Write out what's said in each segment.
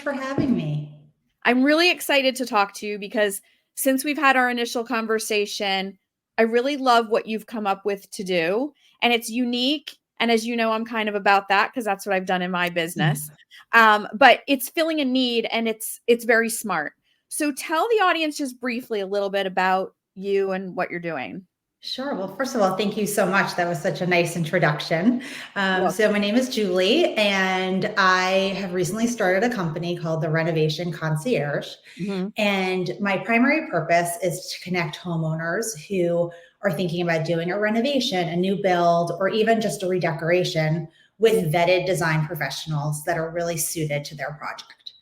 for having me. I'm really excited to talk to you because since we've had our initial conversation, I really love what you've come up with to do. And it's unique. And as you know, I'm kind of about that because that's what I've done in my business. But it's filling a need and it's very smart. So tell the audience just briefly a little bit about you and what you're doing. Sure. Well, first of all, thank you so much. That was such a nice introduction. So my name is Julie, and I have recently started a company called the Renovation Concierge. Mm-hmm. And my primary purpose is to connect homeowners who are thinking about doing a renovation, a new build, or even just a redecoration with vetted design professionals that are really suited to their project.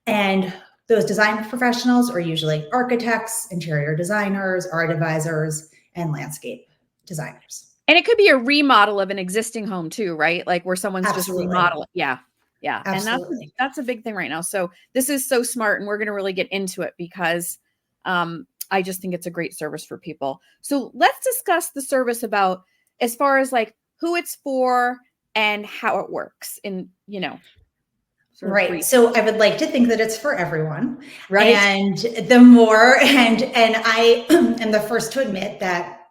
And those design professionals are usually architects, interior designers, art advisors, and landscape designers. And it could be a remodel of an existing home too, right? Like where someone's Absolutely. just remodeling. Yeah. Yeah. Absolutely. And that's a big thing right now. So this is so smart and we're going to really get into it because I just think it's a great service for people. So let's discuss the service about as far as like who it's for and how it works in, Right. So I would like to think that it's for everyone. Right. And the more, and I am the first to admit that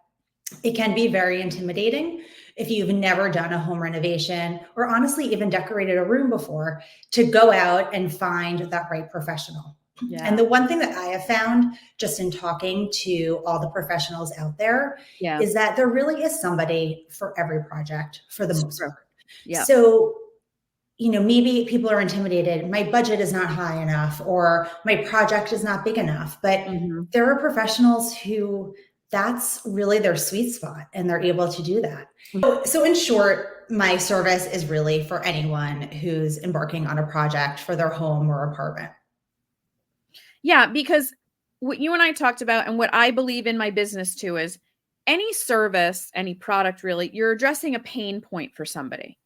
it can be very intimidating if you've never done a home renovation or honestly even decorated a room before to go out and find that right professional. Yeah. And the one thing that I have found just in talking to all the professionals out there is that there really is somebody for every project for the most part. Yeah. So maybe people are intimidated. My budget is not high enough, or my project is not big enough. But there are professionals who that's really their sweet spot and they're able to do that. So in short, my service is really for anyone who's embarking on a project for their home or apartment. Yeah, because what you and I talked about and what I believe in my business too is any service, any product really, you're addressing a pain point for somebody.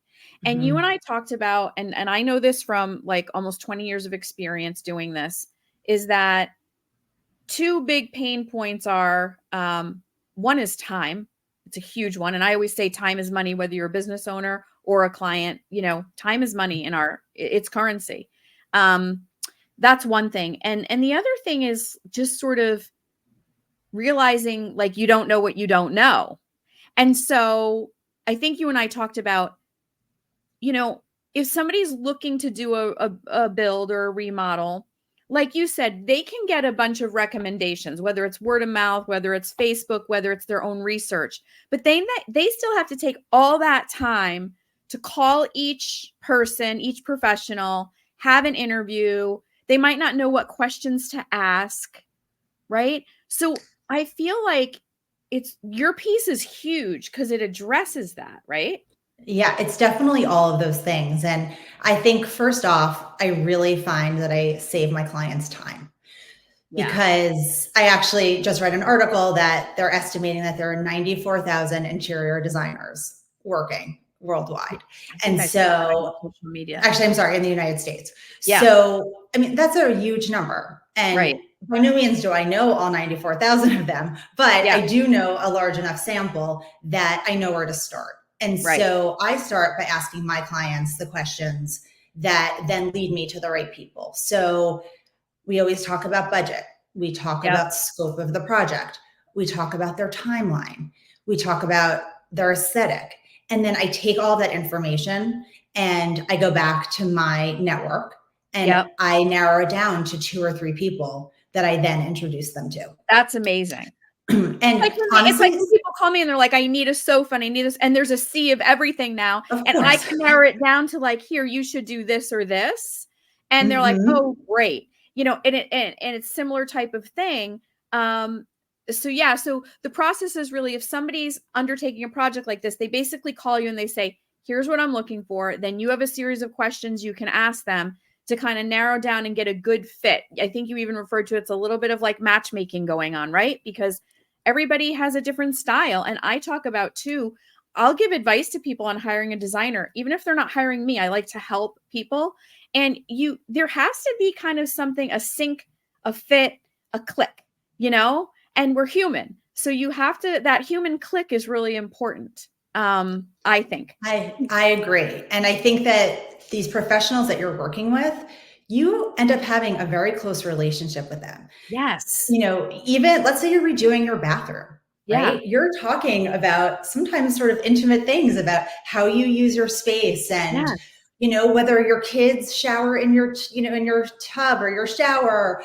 And you and I talked about, and I know this from like almost 20 years of experience doing this, is that two big pain points are, one is time. It's a huge one. And I always say time is money, whether you're a business owner or a client, time is money it's currency. That's one thing. And the other thing is just sort of realizing like you don't know what you don't know. And so I think you and I talked about, if somebody's looking to do a build or a remodel, like you said, they can get a bunch of recommendations, whether it's word of mouth, whether it's Facebook, whether it's their own research, but they still have to take all that time to call each person, each professional, have an interview. They might not know what questions to ask, right? So I feel like your piece is huge because it addresses that, right? Yeah, it's definitely all of those things. And I think first off, I really find that I save my clients time because I actually just read an article that they're estimating that there are 94,000 interior designers working worldwide. And so social media. Actually, I'm sorry, in the United States. Yeah. So, I mean, that's a huge number. And by no means do I know all 94,000 of them, but I do know a large enough sample that I know where to start. And so I start by asking my clients the questions that then lead me to the right people. So we always talk about budget. We talk about scope of the project. We talk about their timeline. We talk about their aesthetic. And then I take all that information and I go back to my network and I narrow it down to 2 or 3 people that I then introduce them to. That's amazing. And honestly, it's like when people call me and they're like, I need a sofa and I need this. And there's a sea of everything now. And I can narrow it down to like, here, you should do this or this. And they're like, oh, great. And it's similar type of thing. So the process is really, if somebody's undertaking a project like this, they basically call you and they say, here's what I'm looking for. Then you have a series of questions you can ask them to kind of narrow down and get a good fit. I think you even referred to it's a little bit of like matchmaking going on, right? Because everybody has a different style. And I talk about too, I'll give advice to people on hiring a designer, even if they're not hiring me. I like to help people. And there has to be kind of something, a sync, a fit, a click, and we're human. So you have to, that human click is really important. I think. I agree. And I think that these professionals that you're working with, you end up having a very close relationship with them. Yes. Even let's say you're redoing your bathroom, Yeah. right? You're talking about sometimes sort of intimate things about how you use your space and, whether your kids shower in your, in your tub or your shower,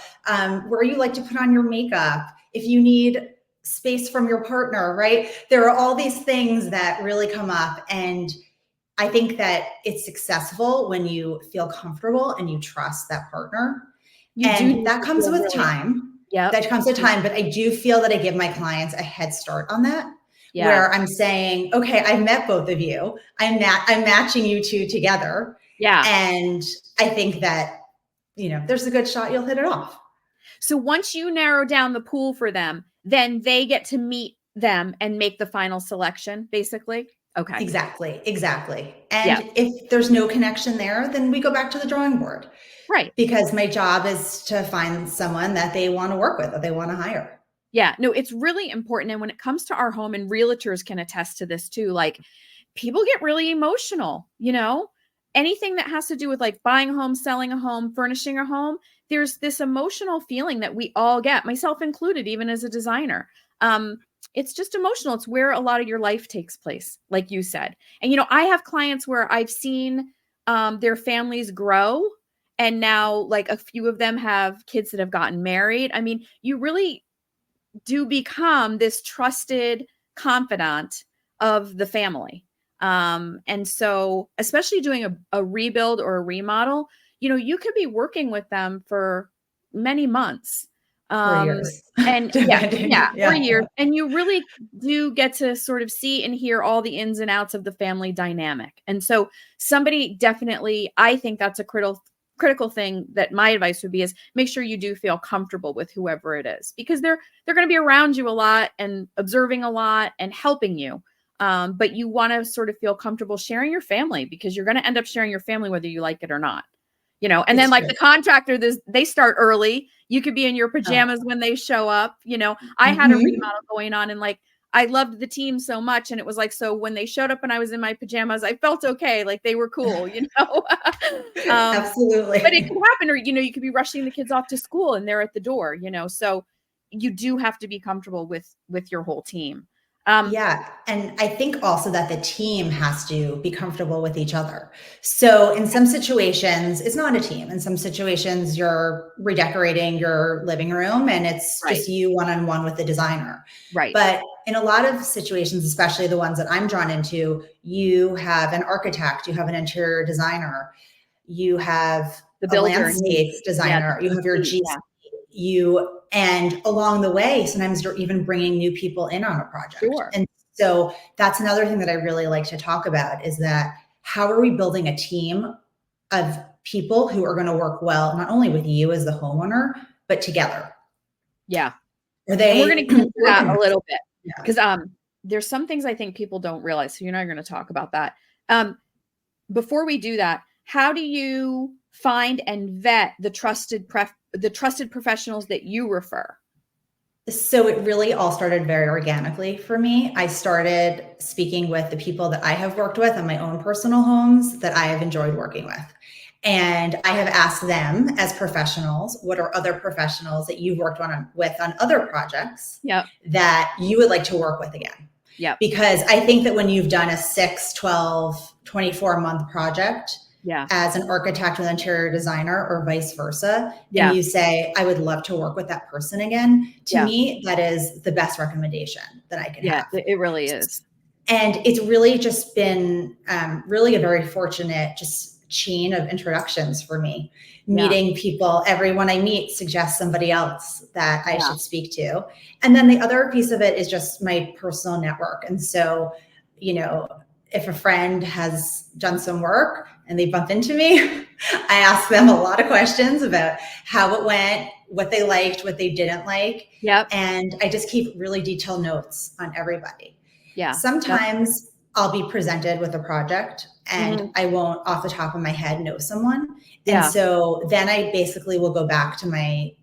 where you like to put on your makeup, if you need space from your partner, right? There are all these things that really come up. And I think that it's successful when you feel comfortable and you trust that partner. And that comes with time. Yeah. That comes with time. But I do feel that I give my clients a head start on that. Yeah. Where I'm saying, okay, I've met both of you. I'm matching you two together. Yeah. And I think that, there's a good shot you'll hit it off. So once you narrow down the pool for them, then they get to meet them and make the final selection, basically. Okay. Exactly. And if there's no connection there, then we go back to the drawing board. Right. Because my job is to find someone that they want to work with, that they want to hire. Yeah, no, it's really important. And when it comes to our home, and realtors can attest to this too, like people get really emotional, anything that has to do with like buying a home, selling a home, furnishing a home, there's this emotional feeling that we all get, myself included, even as a designer. It's just emotional. It's where a lot of your life takes place, like you said. And, I have clients where I've seen their families grow. And now like a few of them have kids that have gotten married. I mean, you really do become this trusted confidant of the family. And so especially doing a rebuild or a remodel, you could be working with them for many months. For years. And for years. And you really do get to sort of see and hear all the ins and outs of the family dynamic. And so somebody definitely, I think that's a critical thing that my advice would be is make sure you do feel comfortable with whoever it is, because they're going to be around you a lot and observing a lot and helping you. But you want to sort of feel comfortable sharing your family, because you're going to end up sharing your family whether you like it or not. And then like the contractor, they start early. You could be in your pajamas when they show up. I had a remodel going on, and like I loved the team so much. And it was like, so when they showed up and I was in my pajamas, I felt okay. Like they were cool, Absolutely. But it could happen, or, you could be rushing the kids off to school and they're at the door, so you do have to be comfortable with your whole team. Yeah. And I think also that the team has to be comfortable with each other. So in some situations, it's not a team. In some situations, you're redecorating your living room and it's just you one-on-one with the designer. Right. But in a lot of situations, especially the ones that I'm drawn into, you have an architect, you have an interior designer, you have the builder, a landscape designer, you have your GC. And along the way, sometimes you're even bringing new people in on a project. Sure. And so that's another thing that I really like to talk about, is that how are we building a team of people who are going to work well, not only with you as the homeowner, but together. Yeah. And we're going to get into that a little bit, because there's some things I think people don't realize. So you're not going to talk about that. Before we do that, how do you find and vet the trusted professionals that you refer? So it really all started very organically for me. I started speaking with the people that I have worked with on my own personal homes that I have enjoyed working with. And I have asked them as professionals, what are other professionals that you've worked with on other projects that you would like to work with again? Yeah. Because I think that when you've done a 6, 12, 24-month project, as an architect with an interior designer or vice versa, and you say, I would love to work with that person again, to me, that is the best recommendation that I can have. It really is. And it's really just been really a very fortunate just chain of introductions for me. Meeting people, everyone I meet suggests somebody else that I should speak to. And then the other piece of it is just my personal network. And so, if a friend has done some work and they bump into me, I ask them a lot of questions about how it went, what they liked, what they didn't like. And I just keep really detailed notes on everybody. Sometimes I'll be presented with a project and I won't off the top of my head know someone. And so then I basically will go back to my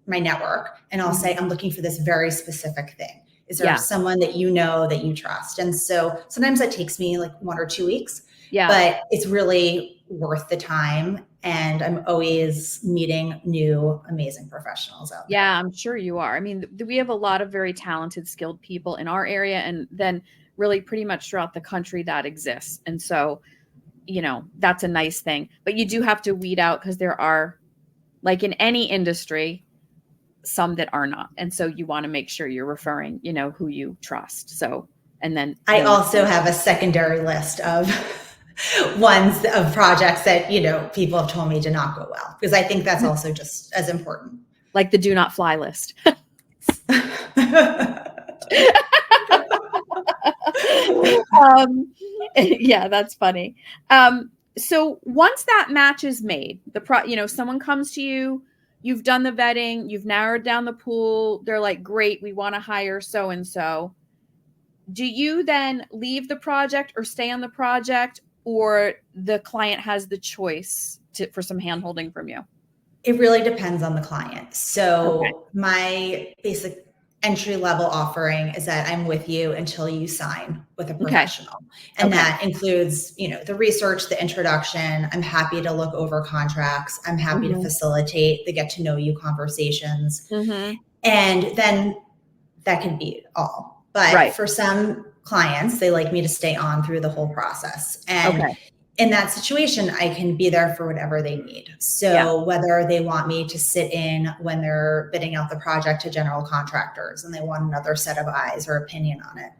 network and I'll say, I'm looking for this very specific thing. Is there someone that you know that you trust? And so sometimes that takes me like 1 or 2 weeks, Yeah. but it's really worth the time. And I'm always meeting new, amazing professionals out there. Yeah, I'm sure you are. I mean, we have a lot of very talented, skilled people in our area, and then really pretty much throughout the country that exists. And so, you know, that's a nice thing. But you do have to weed out, because there are, like in any industry, some that are not. And so you want to make sure you're referring, you know, who you trust. So, and then I also have a secondary list of ones of projects that, you know, people have told me to not go well, because I think that's also just as important. Like the do not fly list. Yeah, that's funny. So once that match is made, you know, someone comes to you, you've done the vetting, you've narrowed down the pool. They're like, great, we want to hire so-and-so. Do you then leave the project or stay on the project, or the client has the choice for some handholding from you? It really depends on the client. So Okay. my basic entry level offering is that I'm with you until you sign with a professional. And Okay. that includes, you know, the research, the introduction. I'm happy to look over contracts. I'm happy to facilitate the get to know you conversations. And then that can be all. But for some clients, they like me to stay on through the whole process. And in that situation, I can be there for whatever they need. So whether they want me to sit in when they're bidding out the project to general contractors and they want another set of eyes or opinion on it,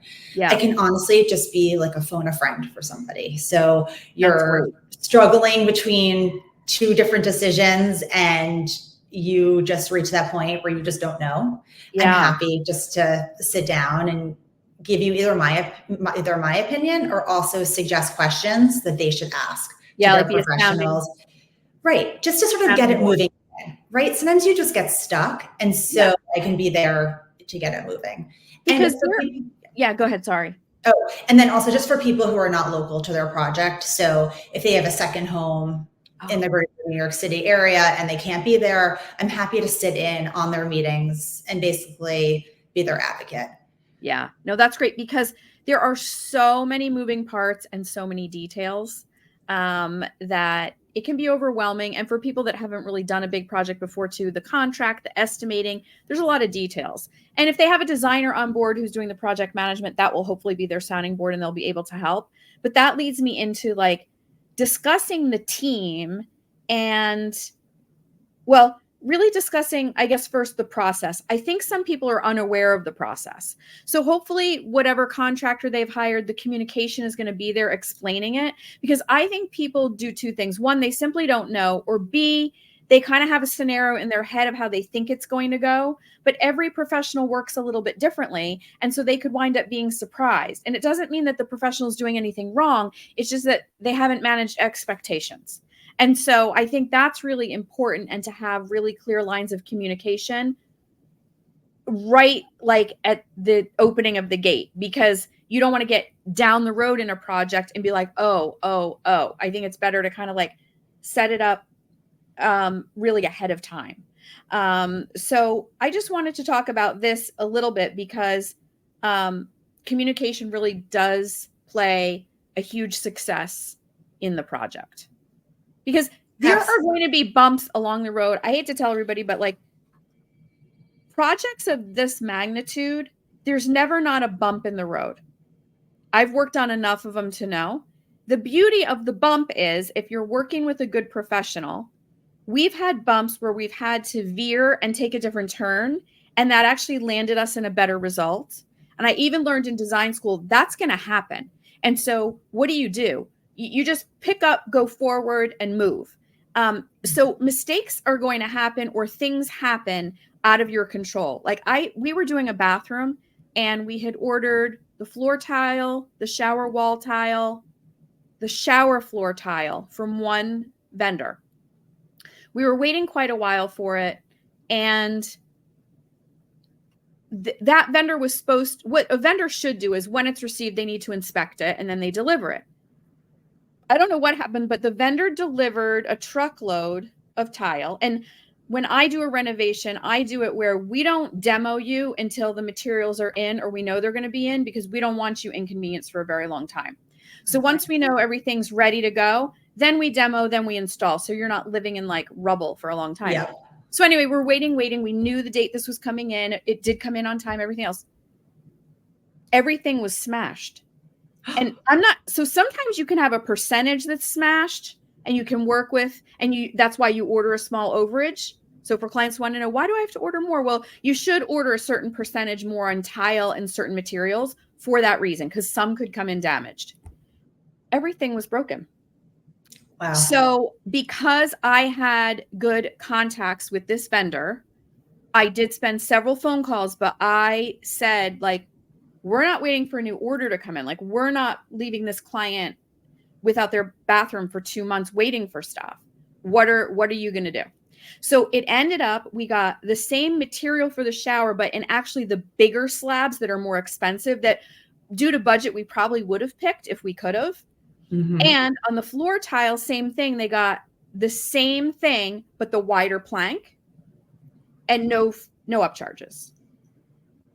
I can honestly just be like a phone a friend for somebody. So you're struggling between two different decisions and you just reach that point where you just don't know. I'm happy just to sit down and give you either my opinion or also suggest questions that they should ask to their professionals. Right. Just to sort of get it moving. Right. Sometimes you just get stuck. And so I can be there to get it moving. Because go ahead. Sorry. Oh, and then also just for people who are not local to their project. So if they have a second home in the greater New York City area and they can't be there, I'm happy to sit in on their meetings and basically be their advocate. Yeah, no, that's great, because there are so many moving parts and so many details that it can be overwhelming. And for people that haven't really done a big project before too, the contract, the estimating, there's a lot of details. And if they have a designer on board who's doing the project management, that will hopefully be their sounding board and they'll be able to help. But that leads me into like discussing the team and, well, really discussing, I guess, first the process. I think some people are unaware of the process. So hopefully whatever contractor they've hired, the communication is going to be there explaining it, because I think people do two things. One, they simply don't know, or B, they kind of have a scenario in their head of how they think it's going to go, but every professional works a little bit differently. And so they could wind up being surprised. And it doesn't mean that the professional is doing anything wrong. It's just that they haven't managed expectations. And so I think that's really important, and to have really clear lines of communication right like at the opening of the gate, because you don't want to get down the road in a project and be like, oh. I think it's better to kind of like set it up really ahead of time. So I just wanted to talk about this a little bit, because communication really does play a huge success in the project. Because there are going to be bumps along the road. I hate to tell everybody, but like projects of this magnitude, there's never not a bump in the road. I've worked on enough of them to know. The beauty of the bump is, if you're working with a good professional, we've had bumps where we've had to veer and take a different turn, and that actually landed us in a better result. And I even learned in design school, that's going to happen. And so what do? You just pick up, go forward, and move. So mistakes are going to happen, or things happen out of your control. Like we were doing a bathroom, and we had ordered the floor tile, the shower wall tile, the shower floor tile from one vendor. We were waiting quite a while for it, and that vendor was what a vendor should do is, when it's received, they need to inspect it and then they deliver it. I don't know what happened, but the vendor delivered a truckload of tile. And when I do a renovation, I do it where we don't demo you until the materials are in, or we know they're going to be in, because we don't want you inconvenienced for a very long time. So once we know everything's ready to go, then we demo, then we install. So you're not living in like rubble for a long time. Yeah. So anyway, we're waiting. We knew the date this was coming in. It did come in on time, everything else. Everything was smashed. And so sometimes you can have a percentage that's smashed and you can work with, and that's why you order a small overage. So for clients who want to know, why do I have to order more? Well, you should order a certain percentage more on tile and certain materials for that reason, because some could come in damaged. Everything was broken. Wow. So because I had good contacts with this vendor, I did spend several phone calls, but I said, like, we're not waiting for a new order to come in. Like, we're not leaving this client without their bathroom for 2 months waiting for stuff. What are you going to do? So it ended up, we got the same material for the shower, but in actually the bigger slabs that are more expensive, that due to budget, we probably would have picked if we could have. Mm-hmm. And on the floor tile, same thing. They got the same thing, but the wider plank and no upcharges.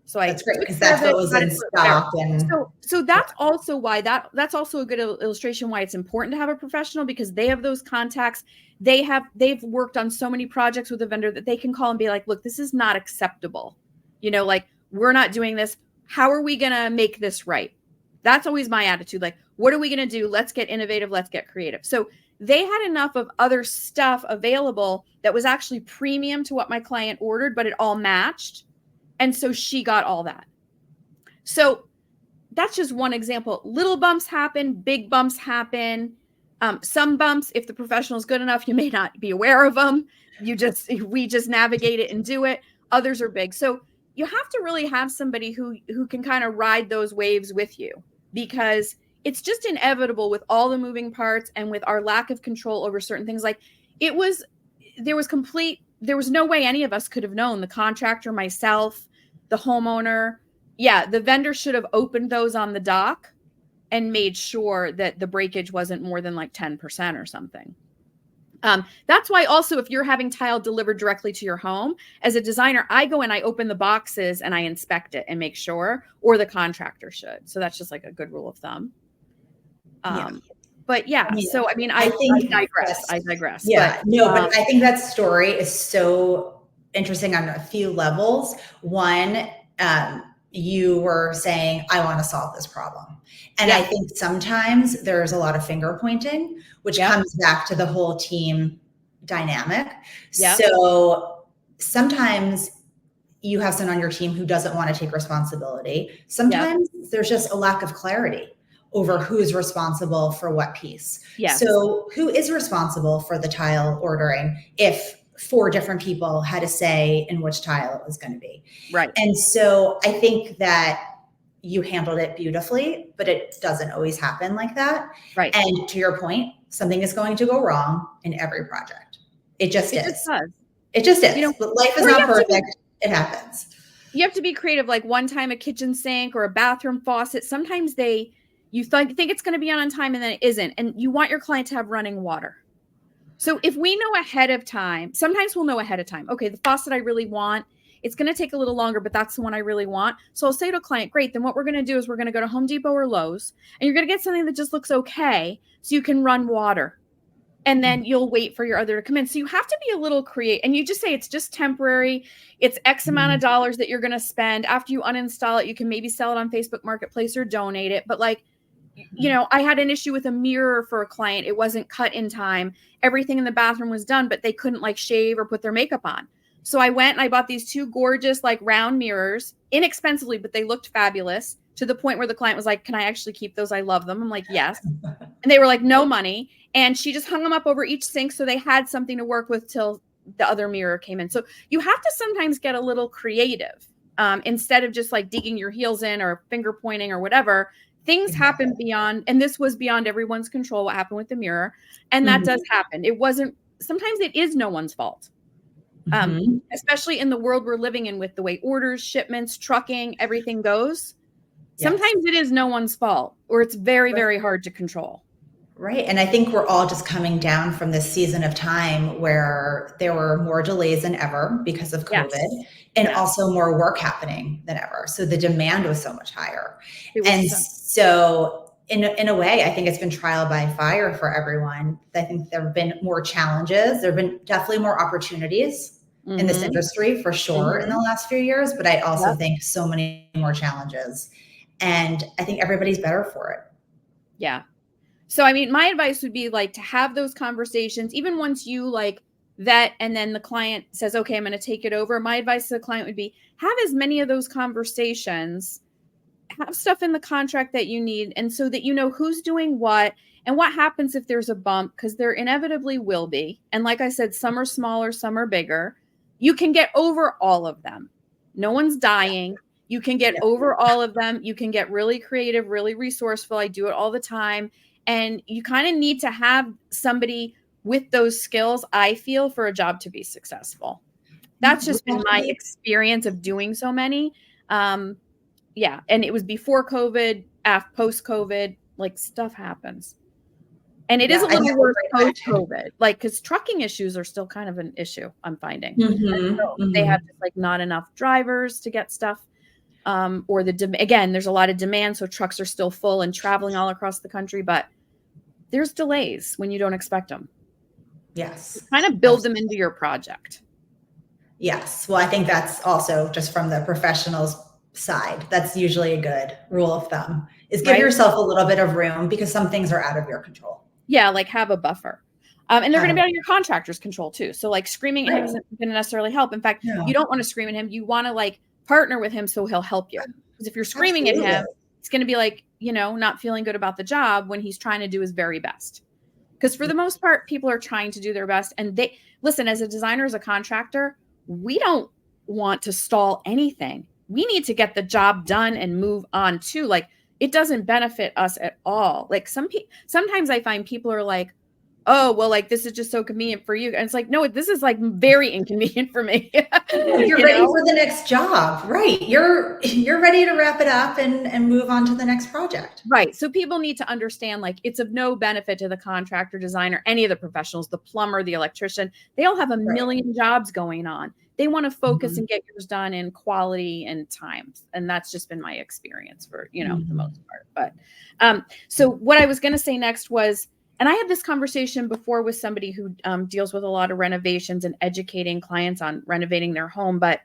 So that's great, because that's what was in stock. And so that's also why that's also a good illustration why it's important to have a professional, because they have those contacts. They've worked on so many projects with a vendor that they can call and be like, look, this is not acceptable. Like, we're not doing this. How are we going to make this right? That's always my attitude. Like, what are we going to do? Let's get innovative. Let's get creative. So they had enough of other stuff available that was actually premium to what my client ordered, but it all matched. And so she got all that. So that's just one example. Little bumps happen, big bumps happen. Some bumps, if the professional is good enough, you may not be aware of them. We just navigate it and do it. Others are big. So you have to really have somebody who can kind of ride those waves with you, because it's just inevitable with all the moving parts and with our lack of control over certain things. Like, there was no way any of us could have known, the contractor, myself, the homeowner. Yeah, the vendor should have opened those on the dock and made sure that the breakage wasn't more than like 10% or something. That's why also, if you're having tile delivered directly to your home, as a designer, I go and I open the boxes and I inspect it and make sure, or the contractor should. So that's just like a good rule of thumb. But yeah, I digress. Yeah, but I think that story is so interesting on a few levels. One, you were saying, I want to solve this problem. And I think sometimes there's a lot of finger pointing, which comes back to the whole team dynamic. So sometimes you have someone on your team who doesn't want to take responsibility. Sometimes there's just a lack of clarity over who's responsible for what piece. So who is responsible for the tile ordering if 4 different people had a say in which tile it was going to be? Right. And so I think that you handled it beautifully, but it doesn't always happen like that. Right. And to your point, something is going to go wrong in every project. It just is. It just is. But life is not perfect. It happens. You have to be creative. Like, one time a kitchen sink or a bathroom faucet, sometimes you think it's going to be on time and then it isn't. And you want your client to have running water. So if we know ahead of time, sometimes we'll know ahead of time, okay, the faucet I really want, it's going to take a little longer, but that's the one I really want. So I'll say to a client, great, then what we're going to do is we're going to go to Home Depot or Lowe's, and you're going to get something that just looks okay so you can run water. And then you'll wait for your other to come in. So you have to be a little creative. And you just say it's just temporary. It's X amount of dollars that you're going to spend. After you uninstall it, you can maybe sell it on Facebook Marketplace or donate it. But like, I had an issue with a mirror for a client. It wasn't cut in time. Everything in the bathroom was done, but they couldn't like shave or put their makeup on. So I went and I bought these 2 gorgeous like round mirrors, inexpensively, but they looked fabulous, to the point where the client was like, can I actually keep those? I love them. I'm like, yes. And they were like, no money. And she just hung them up over each sink, so they had something to work with till the other mirror came in. So you have to sometimes get a little creative, instead of just like digging your heels in or finger pointing or whatever. Things happen beyond, and this was beyond everyone's control, what happened with the mirror. And that does happen. Sometimes it is no one's fault. Especially in the world we're living in, with the way orders, shipments, trucking, everything goes. Sometimes it is no one's fault, or it's very, very hard to control. Right. And I think we're all just coming down from this season of time where there were more delays than ever because of COVID, and also more work happening than ever. So the demand was so much higher. So in a way, I think it's been trial by fire for everyone. I think there have been more challenges. There have been definitely more opportunities in this industry for sure in the last few years, but I also think so many more challenges. And I think everybody's better for it. Yeah. So, I mean, my advice would be like to have those conversations, even once you like vet and then the client says, okay, I'm going to take it over. My advice to the client would be have as many of those conversations, have stuff in the contract that you need. And so that you know who's doing what and what happens if there's a bump, because there inevitably will be. And like I said, some are smaller, some are bigger. You can get over all of them. No one's dying. You can get over all of them. You can get really creative, really resourceful. I do it all the time. And you kind of need to have somebody with those skills, I feel, for a job to be successful. That's just been my experience of doing so many. Yeah. And it was before COVID, post-COVID, like stuff happens. And it is a little worse post-COVID, like, because trucking issues are still kind of an issue, I'm finding. They have just like not enough drivers to get stuff. Or again, there's a lot of demand. So trucks are still full and traveling all across the country, but there's delays when you don't expect them. Yes. You kind of build them into your project. Yes. Well, I think that's also just from the professional's side. That's usually a good rule of thumb is give yourself a little bit of room because some things are out of your control. Yeah. Like have a buffer. And they're going to be out of your contractor's control too. So like screaming at him isn't going to necessarily help. In fact, you don't want to scream at him. You want to like partner with him so he'll help you. Because if you're screaming at him, it's going to be like, you know, not feeling good about the job when he's trying to do his very best. Because for the most part, people are trying to do their best. And they listen, as a designer, as a contractor, we don't want to stall anything. We need to get the job done and move on too. Like it doesn't benefit us at all. Like sometimes I find people are like, oh, well, like this is just so convenient for you. And it's like, no, this is like very inconvenient for me. You're ready for the next job, right? You're ready to wrap it up and move on to the next project. Right. So people need to understand like it's of no benefit to the contractor, designer, any of the professionals, the plumber, the electrician. They all have a million jobs going on. They want to focus and get yours done in quality and time. And that's just been my experience for, you know, the most part. But so what I was going to say next was, and I had this conversation before with somebody who deals with a lot of renovations and educating clients on renovating their home. But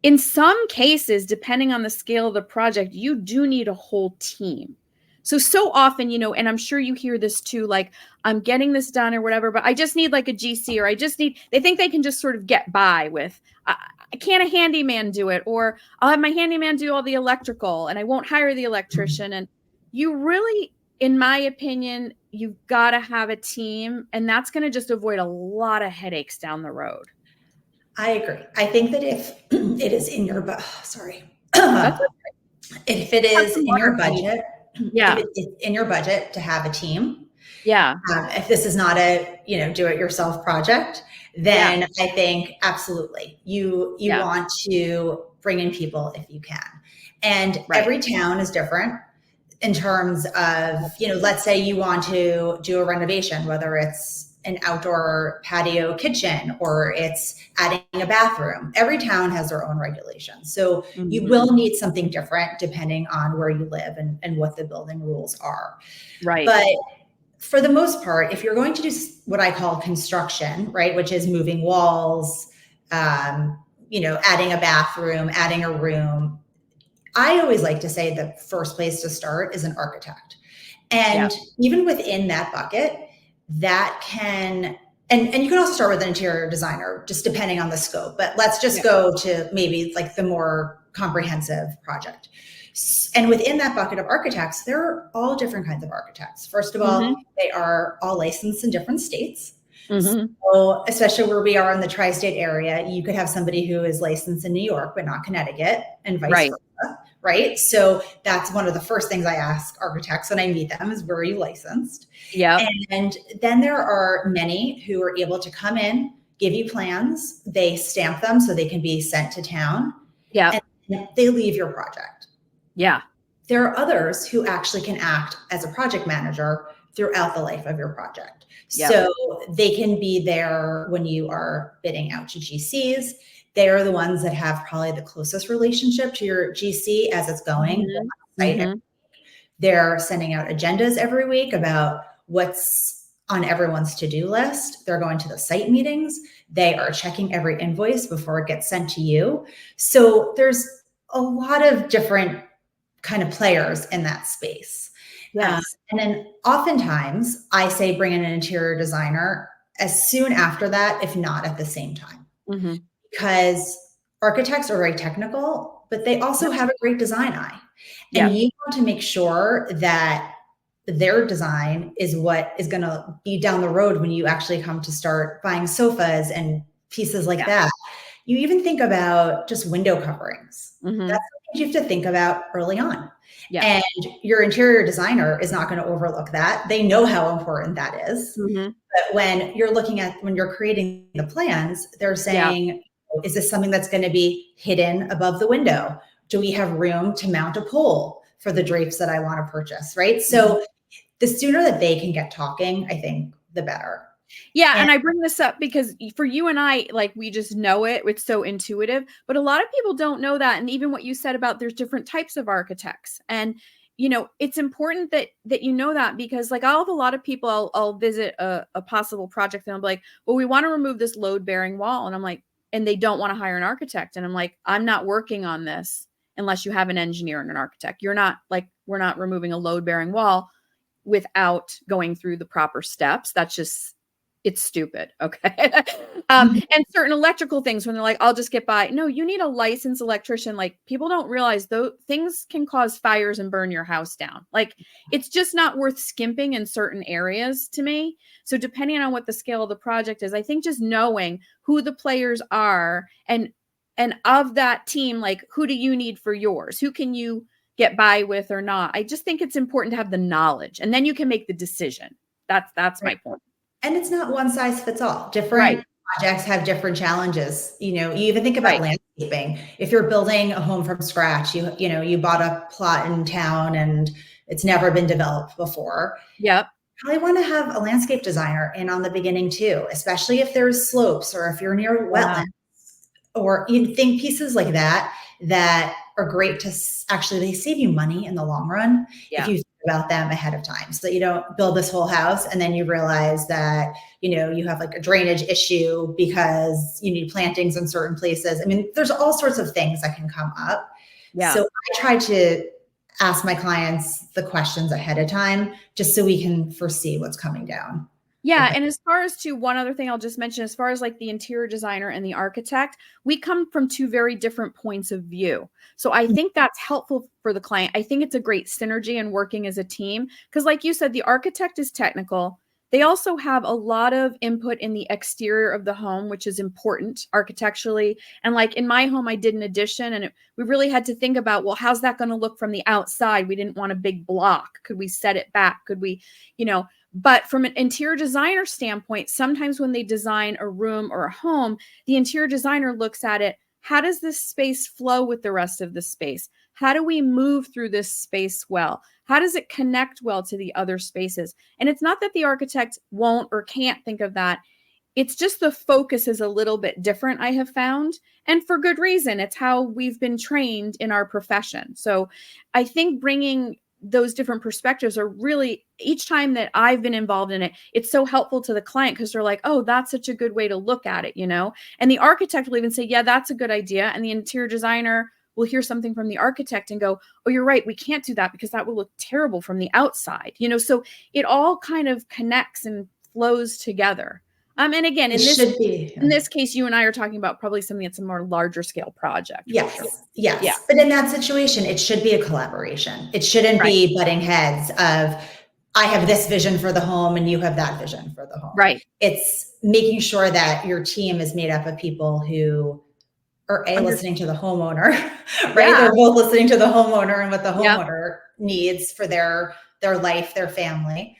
in some cases, depending on the scale of the project, you do need a whole team. So often, you know, and I'm sure you hear this too, like I'm getting this done or whatever, but I just need like a GC or they think they can just sort of get by with, can't a handyman do it? Or I'll have my handyman do all the electrical and I won't hire the electrician. And you really, in my opinion, you've got to have a team, and that's going to just avoid a lot of headaches down the road. I agree. I think that if it is in your if it is in your budget, if it's in your budget to have a team, if this is not a do-it-yourself project, then I think absolutely you want to bring in people if you can, and every town is different. In terms of, let's say you want to do a renovation, whether it's an outdoor patio kitchen or it's adding a bathroom. Every town has their own regulations. So you will need something different depending on where you live and what the building rules are. Right. But for the most part, if you're going to do what I call construction, right, which is moving walls, adding a bathroom, adding a room, I always like to say the first place to start is an architect. And even within that bucket, that can, and you can also start with an interior designer, just depending on the scope, but let's just go to maybe like the more comprehensive project. And within that bucket of architects, there are all different kinds of architects. First of all, they are all licensed in different states. So especially where we are in the tri-state area, you could have somebody who is licensed in New York, but not Connecticut, and vice versa. Right. So that's one of the first things I ask architects when I meet them is, where are you licensed? And then there are many who are able to come in, give you plans, they stamp them so they can be sent to town. And they leave your project. There are others who actually can act as a project manager throughout the life of your project. So they can be there when you are bidding out to GCs. They are the ones that have probably the closest relationship to your GC as it's going. They're sending out agendas every week about what's on everyone's to-do list. They're going to the site meetings. They are checking every invoice before it gets sent to you. So there's a lot of different kind of players in that space. Yes. And then oftentimes I say bring in an interior designer as soon after that, if not at the same time, because architects are very technical, but they also have a great design eye. And you want to make sure that their design is what is going to be down the road when you actually come to start buying sofas and pieces like that. You even think about just window coverings. That's something you have to think about early on. And your interior designer is not going to overlook that. They know how important that is. But when you're creating the plans, they're saying, is this something that's going to be hidden above the window? Do we have room to mount a pole for the drapes that I want to purchase? Right. So the sooner that they can get talking, I think the better. Yeah. And I bring this up because for you and I, like, we just know it. It's so intuitive, but a lot of people don't know that. And even what you said about there's different types of architects, and, you know, it's important that you know that, because like I'll have a lot of people, I'll visit a possible project and I'm like, well, we want to remove this load bearing wall. And I'm like, and they don't want to hire an architect. And I'm like, I'm not working on this unless you have an engineer and an architect. You're not, like, we're not removing a load bearing wall without going through the proper steps. That's just, it's stupid. Okay. And certain electrical things, when they're like, I'll just get by. No, you need a licensed electrician. Like, people don't realize those things can cause fires and burn your house down. Like, it's just not worth skimping in certain areas to me. So depending on what the scale of the project is, I think just knowing who the players are and of that team, like, who do you need for yours? Who can you get by with or not? I just think it's important to have the knowledge, and then you can make the decision. That's my point. And it's not one size fits all. Different projects have different challenges. You know, you even think about landscaping. If you're building a home from scratch, you bought a plot in town and it's never been developed before. Yep. Probably want to have a landscape designer in on the beginning too, especially if there's slopes or if you're near wetlands, or you think pieces like that are great to actually, they save you money in the long run if you think about them ahead of time, so that you don't build this whole house and then you realize that, you have like a drainage issue because you need plantings in certain places. I mean, there's all sorts of things that can come up. So I try to ask my clients the questions ahead of time just so we can foresee what's coming down. Yeah. And as far as to one other thing I'll just mention, as far as like the interior designer and the architect, we come from two very different points of view. So I think that's helpful for the client. I think it's a great synergy in working as a team, because like you said, the architect is technical. They also have a lot of input in the exterior of the home, which is important architecturally. And like in my home, I did an addition, and we really had to think about, well, how's that going to look from the outside? We didn't want a big block. Could we set it back? Could we, but from an interior designer standpoint, sometimes when they design a room or a home, the interior designer looks at it. How does this space flow with the rest of the space? How do we move through this space well? How does it connect well to the other spaces? And it's not that the architect won't or can't think of that. It's just the focus is a little bit different, I have found. And for good reason. It's how we've been trained in our profession. So I think bringing those different perspectives are really, each time that I've been involved in it, it's so helpful to the client, because they're like, oh, that's such a good way to look at it, And the architect will even say, yeah, that's a good idea. And the interior designer will hear something from the architect and go, oh, you're right, we can't do that because that will look terrible from the outside, So it all kind of connects and flows together. And again, in this case, you and I are talking about probably something that's a more larger scale project. Yes. But in that situation, it should be a collaboration. It shouldn't be butting heads of, I have this vision for the home and you have that vision for the home. Right. It's making sure that your team is made up of people who are listening to the homeowner, right? They're both listening to the homeowner and what the homeowner needs for their life, their family,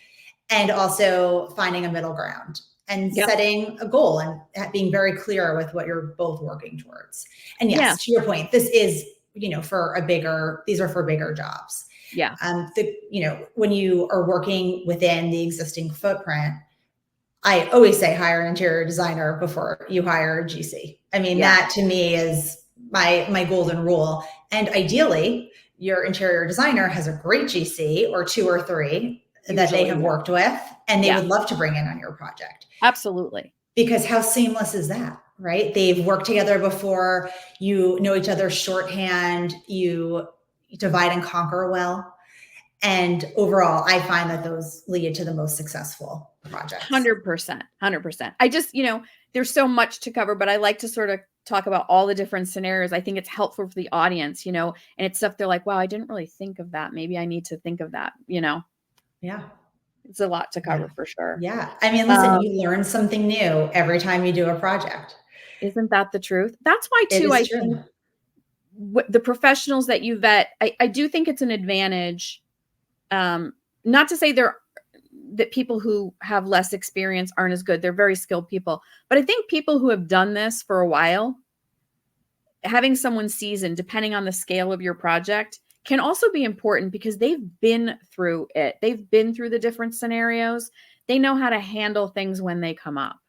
and also finding a middle ground and setting a goal and being very clear with what you're both working towards. And yes, to your point, this is, these are for bigger jobs. Yeah. When you are working within the existing footprint, I always say hire an interior designer before you hire a GC. I mean, that to me is my golden rule. And ideally, your interior designer has a great GC or 2 or 3 that they have worked with, and they would love to bring in on your project. Absolutely. Because how seamless is that, right? They've worked together before, you know each other's shorthand, you divide and conquer well. And overall, I find that those lead to the most successful projects. 100%. 100%. I just, there's so much to cover, but I like to sort of talk about all the different scenarios. I think it's helpful for the audience, and it's stuff they're like, wow, I didn't really think of that. Maybe I need to think of that, Yeah. It's a lot to cover for sure. Yeah. I mean, listen, you learn something new every time you do a project. Isn't that the truth? That's why too, I think the professionals that you vet, I do think it's an advantage. Not to say that people who have less experience aren't as good. They're very skilled people, but I think people who have done this for a while, having someone seasoned, depending on the scale of your project, can also be important because they've been through it. They've been through the different scenarios. They know how to handle things when they come up.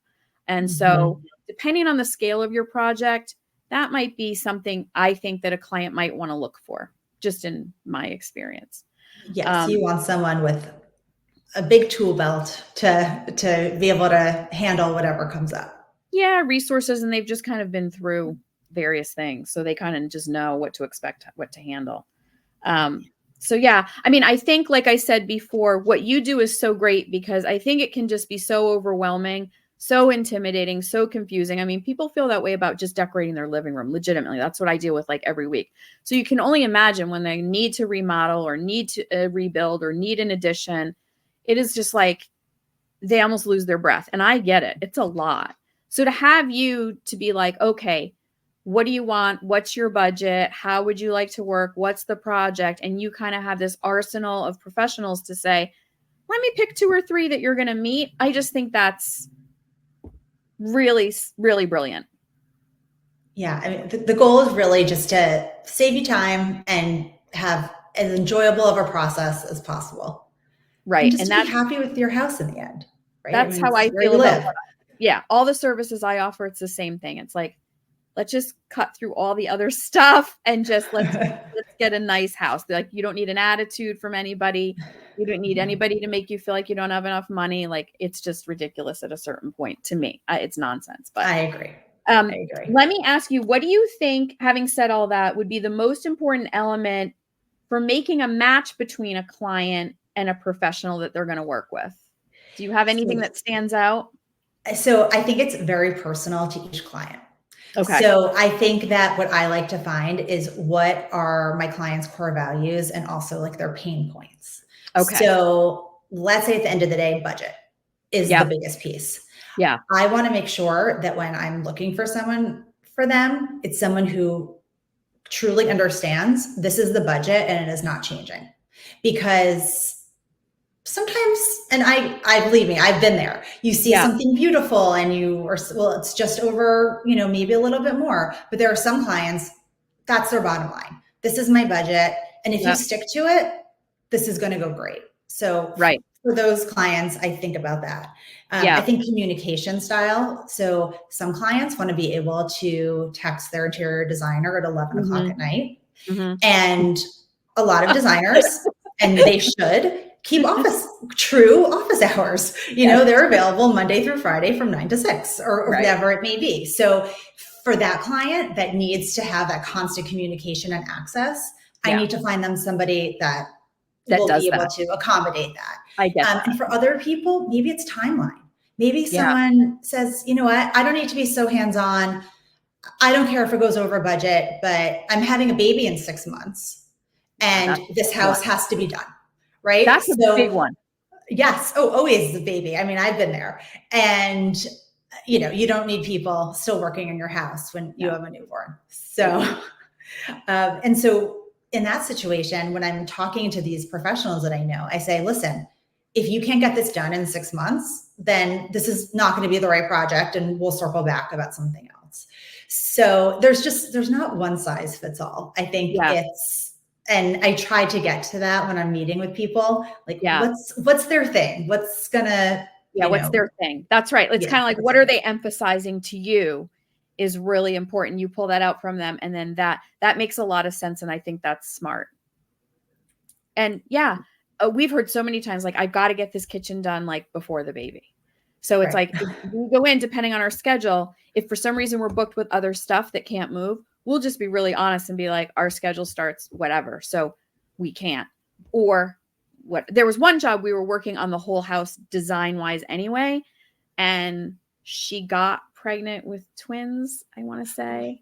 And so depending on the scale of your project, that might be something I think that a client might want to look for, just in my experience. Yes, you want someone with a big tool belt to be able to handle whatever comes up. Yeah, resources, and they've just kind of been through various things, so they kind of just know what to expect, what to handle. So yeah, I mean, I think, like I said before, what you do is so great because I think it can just be so overwhelming, so intimidating, so confusing. I mean, people feel that way about just decorating their living room. Legitimately, that's what I deal with like every week. So you can only imagine when they need to remodel or need to rebuild or need an addition. It is just like they almost lose their breath. And I get it. It's a lot. So to have you to be like, okay, what do you want? What's your budget? How would you like to work? What's the project? And you kind of have this arsenal of professionals to say, let me pick 2 or 3 that you're going to meet. I just think that's really, really brilliant. Yeah. I mean, the goal is really just to save you time and have as enjoyable of a process as possible. Right. And just to be happy with your house in the end. Right. That's how I feel about it. All the services I offer, it's the same thing. It's like, let's just cut through all the other stuff and just let's get a nice house. Like, you don't need an attitude from anybody. You don't need anybody to make you feel like you don't have enough money. Like, it's just ridiculous at a certain point to me. It's nonsense. But I agree. Let me ask you, what do you think, having said all that, would be the most important element for making a match between a client and a professional that they're going to work with? Do you have anything that stands out? So I think it's very personal to each client. Okay. So I think that what I like to find is what are my clients' core values and also like their pain points. Okay. So let's say at the end of the day, budget is the biggest piece. Yeah. I want to make sure that when I'm looking for someone for them, it's someone who truly understands this is the budget and it is not changing. Because sometimes, and I believe me, I've been there. You see something beautiful and it's just over, maybe a little bit more, but there are some clients, that's their bottom line. This is my budget. And if you stick to it, this is going to go great. So for those clients, I think about that. I think communication style. So some clients want to be able to text their interior designer at 11 o'clock at night. And a lot of designers, and they should, keep true office hours. They're available Monday through Friday from 9 to 6 or whatever it may be. So for that client that needs to have that constant communication and access, I need to find them somebody that will be able to accommodate that. I get that. And for other people, maybe it's timeline. Maybe someone says, you know what, I don't need to be so hands-on. I don't care if it goes over budget, but I'm having a baby in 6 months and this house has to be done. Right. That's a big one. Yes. Oh, always the baby. I mean, I've been there. And, you don't need people still working in your house when you have a newborn. So, and so in that situation, when I'm talking to these professionals that I know, I say, listen, if you can't get this done in 6 months, then this is not going to be the right project and we'll circle back about something else. So there's not one size fits all. I think and I try to get to that when I'm meeting with people, like what's their thing? What's gonna, what's their thing? That's right. It's kind of like, what are they emphasizing to you is really important. You pull that out from them. And then that makes a lot of sense. And I think that's smart. And yeah, we've heard so many times, like, I've got to get this kitchen done like before the baby. So it's Right. like, if we go in, depending on our schedule, if for some reason we're booked with other stuff that can't move, we'll just be really honest and be like, our schedule starts whatever. So we can't. Or what, there was one job we were working on the whole house design wise anyway. And she got pregnant with twins, I want to say.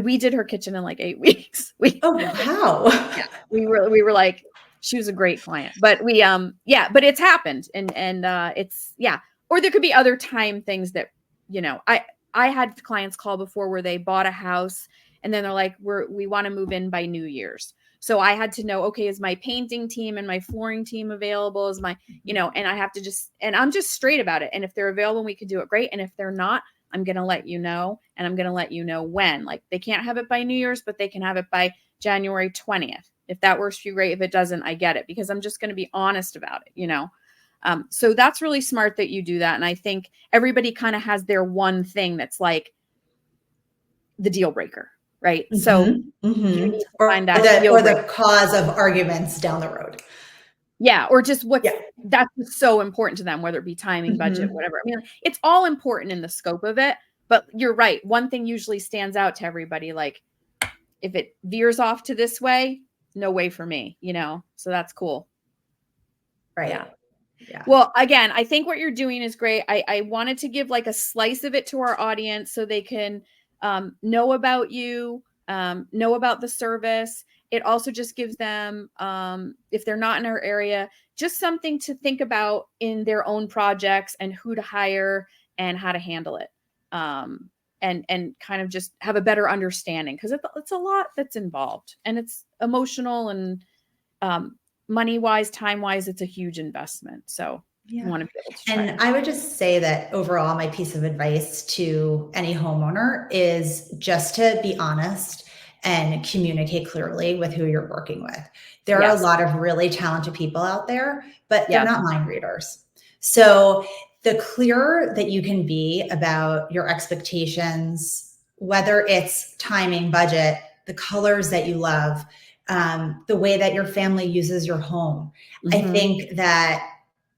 We did her kitchen in like 8 weeks. Oh, wow. Yeah, we were like, she was a great client, but yeah, but it's happened. And it's, yeah. Or there could be other time things that, I had clients call before where they bought a house and then they're like, we want to move in by New Year's. So I had to know, okay, is my painting team and my flooring team available? Is my, and I have to and I'm just straight about it. And if they're available, we could do it, great. And if they're not, I'm going to let you know, and I'm going to let you know when. Like, they can't have it by New Year's, but they can have it by January 20th. If that works for you, great. If it doesn't, I get it, because I'm just going to be honest about it, So that's really smart that you do that. And I think everybody kind of has their one thing that's like the deal breaker, right? Mm-hmm. So Mm-hmm. you need to or find that deal breaker. The cause of arguments down the road. Yeah. Or just that's so important to them, whether it be timing, budget, whatever. I mean, it's all important in the scope of it, but you're right. One thing usually stands out to everybody. Like, if it veers off to this way, no way for me, so that's cool. Right. Yeah. Well, again, I think what you're doing is great. I wanted to give like a slice of it to our audience so they can know about you, know about the service. It also just gives them, if they're not in our area, just something to think about in their own projects and who to hire and how to handle it. And kind of just have a better understanding, because it's a lot that's involved, and it's emotional and money-wise, time-wise, it's a huge investment. So you want to be able to try. And I would just say that overall, my piece of advice to any homeowner is just to be honest and communicate clearly with who you're working with. There are a lot of really talented people out there, but they're not mind readers. So the clearer that you can be about your expectations, whether it's timing, budget, the colors that you love, the way that your family uses your home. I think that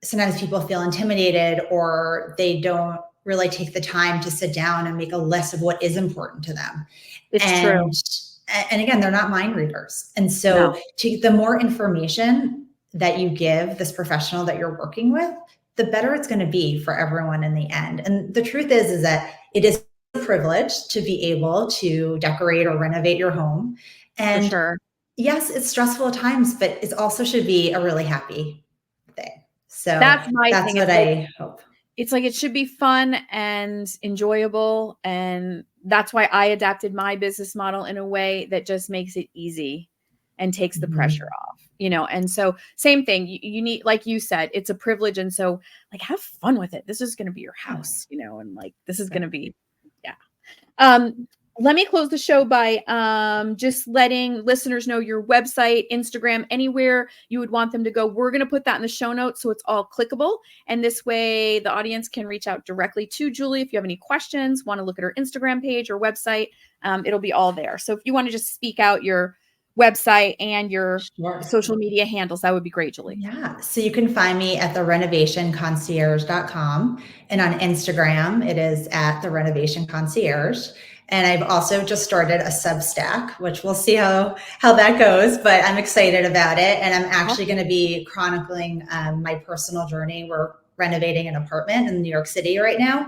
sometimes people feel intimidated, or they don't really take the time to sit down and make a list of what is important to them. It's true. And again, they're not mind readers. And so the more information that you give this professional that you're working with, the better it's going to be for everyone in the end. And the truth is that it is a privilege to be able to decorate or renovate your home. And for sure. Yes, it's stressful at times, but it also should be a really happy thing. So that's thing. What I hope. It's like, it should be fun and enjoyable. And that's why I adapted my business model in a way that just makes it easy and takes the pressure off, And so same thing, you need, like you said, it's a privilege. And so, like, have fun with it. This is going to be your house, and like, this is going to be, let me close the show by just letting listeners know your website, Instagram, anywhere you would want them to go. We're going to put that in the show notes so it's all clickable. And this way the audience can reach out directly to Julie. If you have any questions, want to look at her Instagram page or website, it'll be all there. So if you want to just speak out your website and your social media handles, that would be great, Julie. Yeah. So you can find me at renovationconcierge.com. And on Instagram, it is at the Renovation Concierge. And I've also just started a Substack, which we'll see how that goes, but I'm excited about it. And I'm actually going to be chronicling my personal journey. We're renovating an apartment in New York City right now.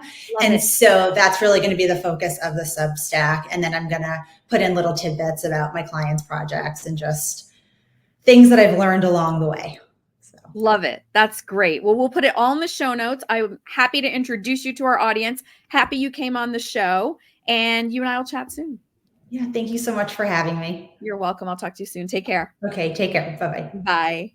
So that's really going to be the focus of the Substack. And then I'm going to put in little tidbits about my clients' projects and just things that I've learned along the way. Love it. That's great. Well, we'll put it all in the show notes. I'm happy to introduce you to our audience. Happy you came on the show. And you and I will chat soon. Yeah. Thank you so much for having me. You're welcome. I'll talk to you soon. Take care. Okay. Take care. Bye-bye. Bye.